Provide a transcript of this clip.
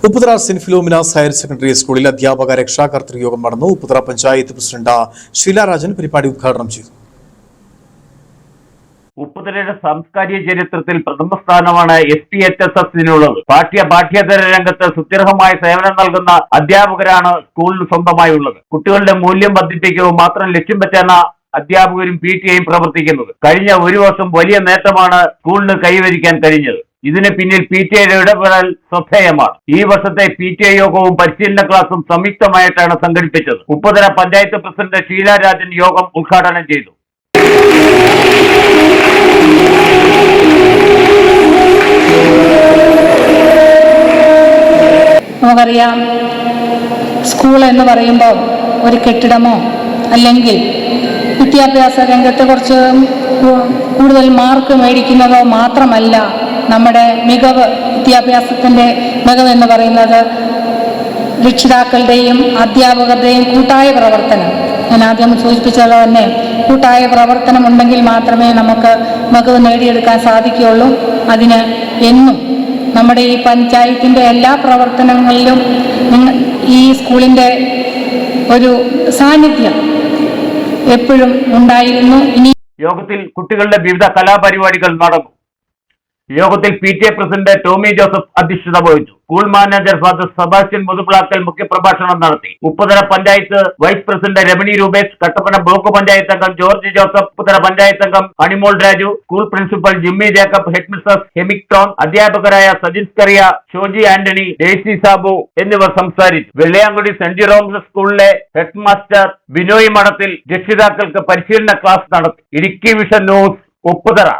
Upputhara saint Philomena's higher secondary സ്കൂളിൽ അധ്യാപക രക്ഷാകർതൃ യോഗം നടന്നു. ഉപ്പുതറ പഞ്ചായത്ത് പ്രസിഡന്റ് ഷീലാരാജൻ പരിപാടി ഉദ്ഘാടനം ചെയ്തു. ഉപ്പുതറയുടെ സാംസ്കാരിക ചരിത്രത്തിൽ പ്രഥമ സ്ഥാനമാണ് SPHSS-നുള്ളത്. പാഠ്യേതര രംഗത്ത് സുത്യർഹമായ സേവനം നൽകുന്ന അധ്യാപകരാണ് സ്കൂളിന് സ്വന്തമായുള്ളത്. കുട്ടികളുടെ മൂല്യം വർദ്ധിപ്പിക്കുക മാത്രം ലക്ഷ്യം വെച്ചാണ് അധ്യാപകരും PTA-യും പ്രവർത്തിക്കുന്നത്. കഴിഞ്ഞ ഒരു വർഷം വലിയ നേട്ടമാണ് സ്കൂളിന് കൈവരിക്കാൻ കഴിഞ്ഞത്. ഇതിന് പിന്നിൽ PTA-യുടെ ഇടപെടൽ ശ്രദ്ധേയമാണ്. ഈ വർഷത്തെ PTA യോഗവും പരിശീലന ക്ലാസും സംയുക്തമായിട്ടാണ് സംഘടിപ്പിച്ചത്. ഉപ്പുതറ പഞ്ചായത്ത് പ്രസിഡന്റ് ഷീലാരാജൻ യോഗം ഉദ്ഘാടനം ചെയ്തു. നമുക്കറിയാം, സ്കൂൾ എന്ന് പറയുമ്പോൾ ഒരു കെട്ടിടമോ അല്ലെങ്കിൽ വിദ്യാഭ്യാസ രംഗത്ത് കുറച്ച് കൂടുതൽ മാർക്ക് മേടിക്കുന്നതോ മാത്രമല്ല നമ്മുടെ മികവ്. വിദ്യാഭ്യാസത്തിൻ്റെ മികവ് എന്ന് പറയുന്നത് രക്ഷിതാക്കളുടെയും അധ്യാപകരുടെയും കൂട്ടായ പ്രവർത്തനം. ഞാൻ ആദ്യം സൂചിപ്പിച്ചത് തന്നെ, കൂട്ടായ പ്രവർത്തനം ഉണ്ടെങ്കിൽ മാത്രമേ നമുക്ക് മികവ് നേടിയെടുക്കാൻ സാധിക്കുകയുള്ളൂ. അതിന് എന്നും നമ്മുടെ ഈ പഞ്ചായത്തിൻ്റെ എല്ലാ പ്രവർത്തനങ്ങളിലും ഈ സ്കൂളിൻ്റെ ഒരു സാന്നിധ്യം എപ്പോഴും ഉണ്ടായിരുന്നു. ഇനി യോഗത്തിൽ കുട്ടികളുടെ വിവിധ കലാപരിപാടികൾ നടന്നു. യോഗത്തിൽ PTA പ്രസിഡന്റ് ടോമി ജോസഫ് അധ്യക്ഷത വഹിച്ചു. School manager father Sebastian Muthuplackal മുഖ്യപ്രഭാഷണം നടത്തി. Upputhara panchayat vice president Ramani Rupesh, Kattappana block panchayat അംഗം ജോർജ് ജോസഫ്, ഉപ്പുതറ പഞ്ചായത്ത് അംഗം Animol Raju, school principal Jimmy Jacob, head Mrs Hemicton, അധ്യാപകരായ സജിൻസ് കറിയ, ഷോജി ആന്റണി, ഡേസി സാബു എന്നിവർ സംസാരിച്ചു. വെള്ളയാങ്കുടി സെന്റ് ജെറോംസ് സ്കൂളിലെ ഹെഡ് മാസ്റ്റർ ബിനോയ് മഠത്തിൽ രക്ഷിതാക്കൾക്ക് പരിശീലന ക്ലാസ് നടത്തി. Idukki vision news, Upputhara.